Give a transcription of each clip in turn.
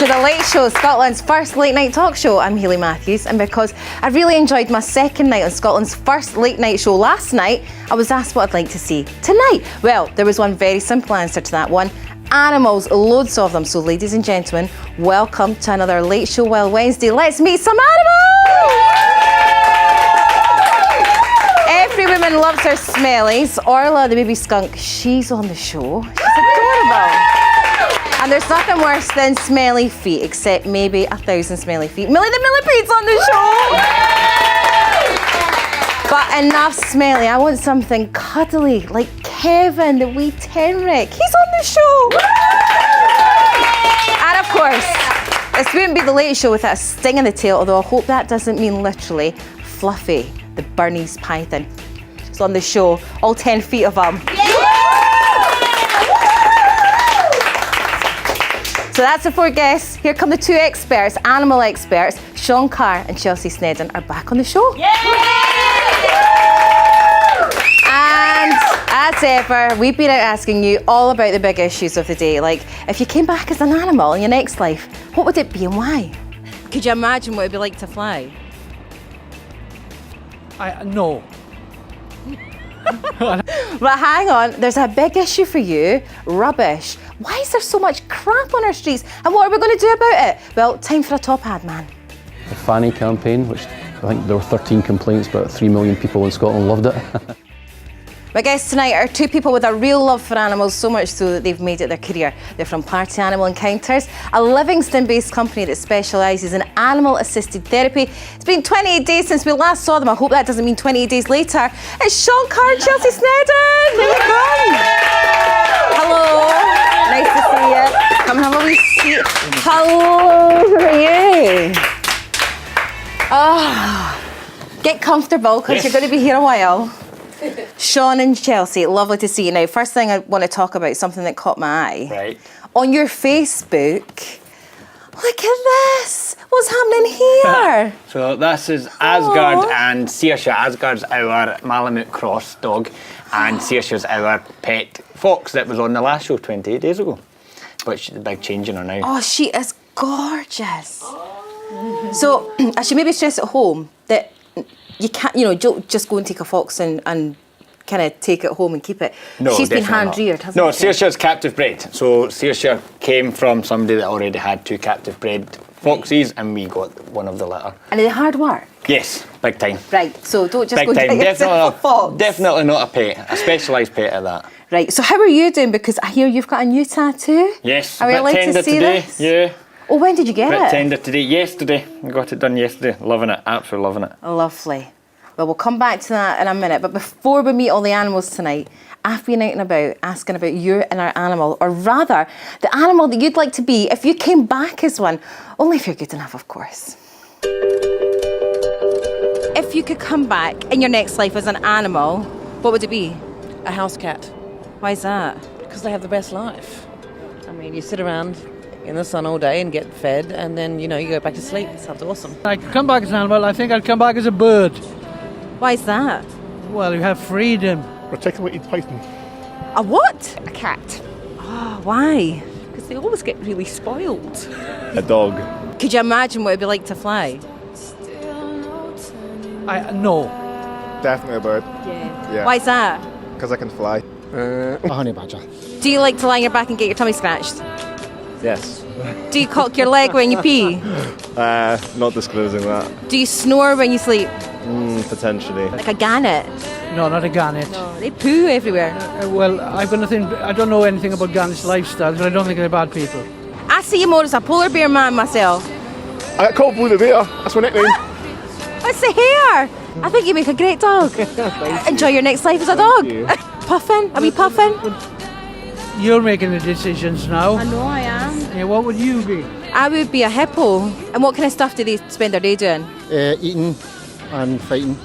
to The Late Show, Scotland's first late night talk show. I'm Hayley Matthews, and because I really enjoyed my second night on Scotland's first late night show last night, I was asked what I'd like to see tonight. Well, there was one very simple answer to that one. Animals, loads of them. So ladies and gentlemen, welcome to another Late Show Wild Wednesday. Let's meet some animals! Every woman loves her smellies. Orla, the baby skunk, she's on the show. She's adorable. And there's nothing worse than smelly feet, except maybe 1,000 smelly feet. Millie the Millipede's on the show! But enough smelly, I want something cuddly, like Kevin, the wee tenrick. He's on the show! And of course, this wouldn't be The Late Show without a sting in the tail, although I hope that doesn't mean literally. Fluffy, the Bernese python. He's on the show, all 10 feet of him. So that's the 4 guests. Here come the 2 experts, animal experts. Sean Carr and Chelsea Snedden are back on the show. And as ever, we've been out asking you all about the big issues of the day. Like, if you came back as an animal in your next life, what would it be and why? Could you imagine what it'd be like to fly? No. But hang on, there's a big issue for you, rubbish. Why is there so much crap on our streets? And what are we going to do about it? Well, time for a top ad, man. The Fanny campaign, which I think there were 13 complaints, but 3 million people in Scotland loved it. My guests tonight are 2 people with a real love for animals, so much so that they've made it their career. They're from Party Animal Encounters, a Livingston-based company that specialises in animal-assisted therapy. It's been 28 days since we last saw them. I hope that doesn't mean 28 days later. It's Sean Carr and Chelsea Snedden. Here we come. Hello. Nice to see you. Come have a wee seat. Hello. How are you? Get comfortable, because you're going to be here a while. Sean and Chelsea, lovely to see you. Now, first thing I want to talk about, something that caught my eye. Right. On your Facebook, look at this. What's happening here? So this is Asgard and Saoirse. Asgard's our Malamute cross dog, and Saoirse's our pet fox that was on the last show 28 days ago. But she's a big change in her now. Oh, she is gorgeous. So I should maybe stress at home that you can't, don't just go and take a fox and kind of take it home and keep it. No, she's been definitely hand-reared, not. hasn't No, she? Saoirse's captive bred. So Saoirse came from somebody that already had 2 captive bred foxes, and we got one of the litter. And are they hard work? Yes, big time. Right, so don't just Big go and time. get yourself a fox. Definitely not a pet. A specialised pet at that. Right, so how are you doing? Because I hear you've got a new tattoo. Yes, Are we bit allowed tender to see today. this? Yeah. Oh, when did you get Bit it? tender today. Yesterday. I got it done yesterday. Loving it. Absolutely loving it. Lovely. Well, we'll come back to that in a minute. But before we meet all the animals tonight, I've been out and about asking about your inner animal, or rather, the animal that you'd like to be if you came back as one. Only if you're good enough, of course. If you could come back in your next life as an animal, what would it be? A house cat, Why is that? because they have the best life. I mean, you sit around in the sun all day and get fed, and then, you go back to sleep. Sounds awesome. I could come back as an animal. I think I'd come back as a bird. Why is that? Well, you have freedom. Reticulated python. A what? A cat, Oh, why? because they always get really spoiled. A dog. Could you imagine what it'd be like to fly? No. Definitely a bird. Yeah. Why is that? Because I can fly. A honey badger. Do you like to lie on your back and get your tummy scratched? Yes. Do you cock your leg when you pee? Not disclosing that. Do you snore when you sleep? Potentially. Like a gannet? No, not a gannet. They poo everywhere. Well, I've got nothing. I don't know anything about gannets' lifestyles, but I don't think they're bad people. I see you more as a polar bear man myself. I got called Blue the Bear. That's my nickname. What's the hair? I think you make a great dog. Enjoy your next life as a dog. Puffin? Are we puffin? You're making the decisions now. I know I am. Yeah, what would you be? I would be a hippo. And what kind of stuff do they spend their day doing? Eating and fighting.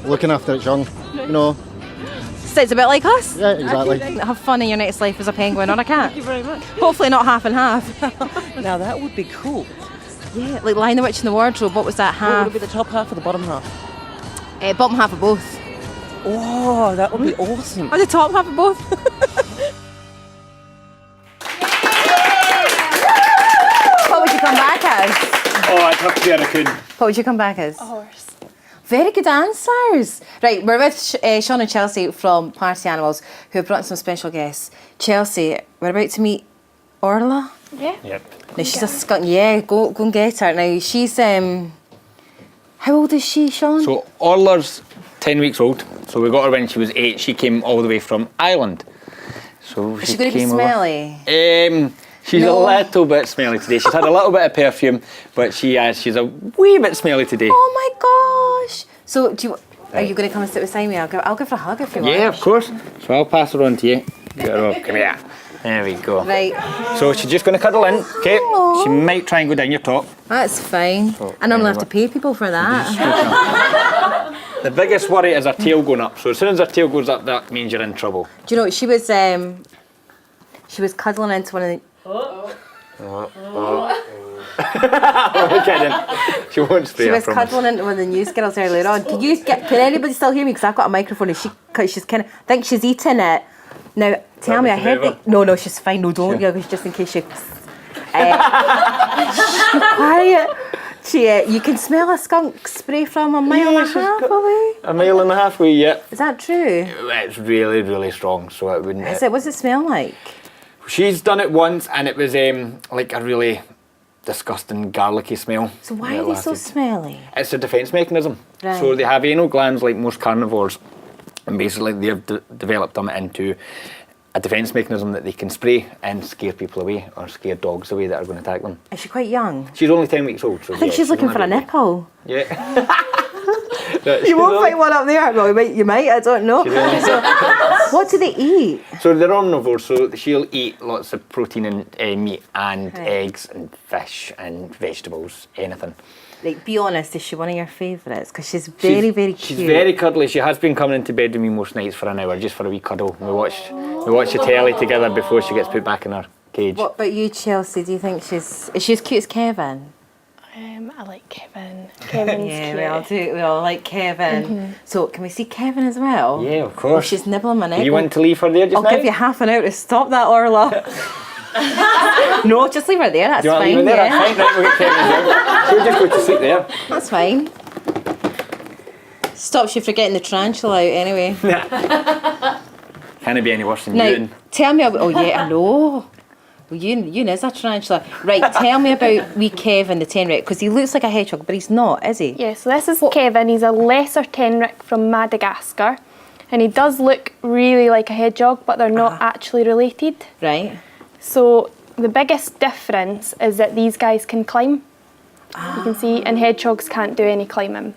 Looking after its young. So it's a bit like us. Yeah, exactly. Have fun in your next life as a penguin or a cat. Thank you very much. Hopefully not half and half. Now that would be cool. Yeah, like Lion the Witch in the Wardrobe. What was that What half? would it be, the top half or the bottom half? Bottom half of both. Oh, that would be awesome. Or the top half of both. What would you up to be a raccoon. What would you come back as? A horse. Very good answers. Right, we're with Sean and Chelsea from Party Animals, who have brought in some special guests. Chelsea, we're about to meet Orla. Yeah. Yep. Now she's a skunk. Yeah, go and get her. Now she's how old is she, Sean? So Orla's 10 weeks old. So we got her when she was 8. She came all the way from Ireland. So is she going to be came over. smelly? She's No. a little bit smelly today. She's had a little bit of perfume, but she's a wee bit smelly today. Oh my gosh! So are you going to come and sit beside me? I'll give her a hug if you want. Yeah, of course. So I'll pass her on to you. Get her off. Come here. There we go. Right, So she's just going to cuddle in, okay? Aw. She might try and go down your top. that's fine. I normally have to pay people for that. The biggest worry is her tail going up. So as soon as her tail goes up, that means you're in trouble. Do you know she was cuddling into one of the. I'm kidding. She won't stay. She I was promise. cuddling into one of the news girls earlier on. Can anybody still hear me? Because I've got a microphone and she's kind of, I think she's eating it. Now, tell me, I heard that. No, she's fine. No, don't you? Just in case she. Quiet. You can smell a skunk spray from a mile and a half away. A mile and a half away, yeah. Is that true? It's really, really strong, so it wouldn't. What's it smell like? She's done it once, and it was like a really disgusting garlicky smell. So why that are they so lasted. smelly? It's a defence mechanism. Right. So they have anal glands like most carnivores, and basically they've developed them into a defence mechanism that they can spray and scare people away or scare dogs away that are going to attack them. Is she quite young? She's only 10 weeks old. So I think she's looking for a nipple. Yeah. You won't find one up there. Well, you might. I don't know. So, what do they eat? So they're omnivores, so she'll eat lots of protein and meat and Right. eggs and fish and vegetables, anything. Like, be honest, is she one of your favourites? Because she's very, very cute. She's very cuddly. She has been coming into bed with me most nights for an hour, just for a wee cuddle. We watch the telly together before she gets put back in her cage. What about you, Chelsea? Do you think is she as cute as Kevin? I like Kevin. Kevin's cute. We all like Kevin. So, can we see Kevin as well? Yeah, of Oh, course. she's nibbling my neck. You want to leave her there just I'll now? give you half an hour to stop that, Orla. No, just leave her there. That's Do you want to fine. leave her there? Yeah. That's fine. Right, we'll get Kevin down. She'll just go to sleep there. That's fine. Stops you from getting the tarantula out anyway. Can't be any worse than you. Now, And tell me about. Oh yeah, I know. Well, you is a tarantula. Right, tell me about wee Kevin the tenric, because he looks like a hedgehog, but he's not, is he? Yeah, so this is Kevin. He's a lesser tenric from Madagascar. And he does look really like a hedgehog, but they're not actually related. Right. So the biggest difference is that these guys can climb. You can see, and hedgehogs can't do any climbing.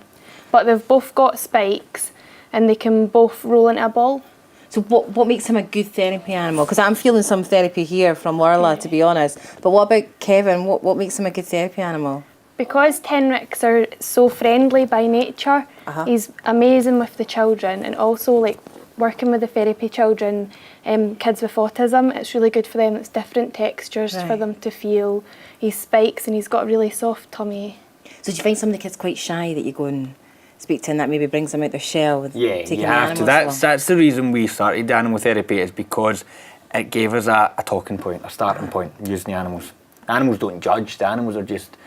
But they've both got spikes, and they can both roll into a ball. So what makes him a good therapy animal? Because I'm feeling some therapy here from Orla, to be honest. But what about Kevin? What makes him a good therapy animal? Because tenrics are so friendly by nature, he's amazing with the children, and also like working with the therapy children, kids with autism, it's really good for them. It's different textures for Right. them to feel. He's spikes and he's got a really soft tummy. So do you find some of the kids quite shy that you go and speak to, and that maybe brings them out their shell with yeah, taking you the have to. animals That's the reason we started animal therapy, is because it gave us a talking point, a starting point, using the animals. The animals don't judge. The animals are just,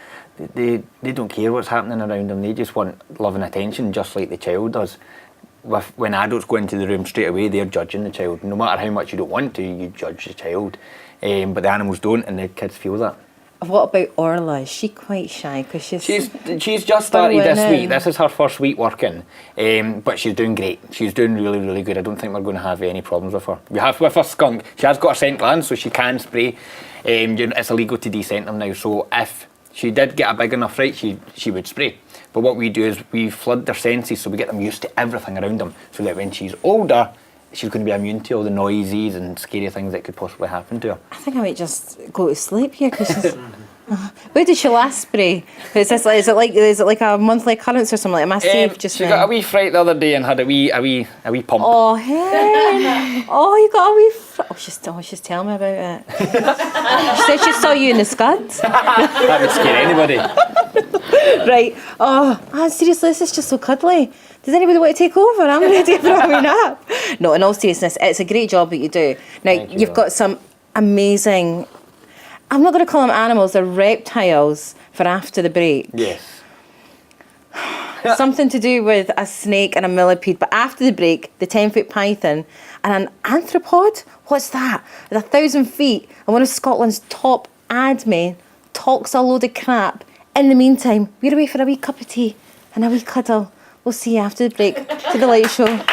they don't care what's happening around them. They just want love and attention, just like the child does. When adults go into the room straight away, they're judging the child. No matter how much you don't want to, you judge the child. But the animals don't, and the kids feel that. What about Orla? Is she quite shy? Because She's just started this Burrowing week. in. This is her first week working, but she's doing great. She's doing really, really good. I don't think we're going to have any problems with her. We have with her skunk. She has got a scent gland, so she can spray. It's illegal to descent them now. So if she did get a big enough fright, she would spray. But what we do is we flood their senses, so we get them used to everything around them, so that when she's older, she's going to be immune to all the noises and scary things that could possibly happen to her. I think I might just go to sleep here because she's. Where did she last spray? Is it like a monthly occurrence or something? Like, am I safe just She now? got a wee fright the other day and had a wee pump. Oh, hey! Oh, you got a wee. She's telling me about it. She said she saw you in the scuds. That would scare anybody. Right. Oh, seriously, this is just so cuddly. Does anybody want to take over? I'm ready for a wee nap. No, in all seriousness, it's a great job that you do. Now, Thank you. you've got some amazing I'm not going to call them animals, they're reptiles for after the break. Yes. Something to do with a snake and a millipede. But after the break, the 10-foot python and an anthropod? What's that? At 1,000 feet, and one of Scotland's top ad men talks a load of crap. In the meantime, we're away for a wee cup of tea and a wee cuddle. We'll see you after the break to the Light Show.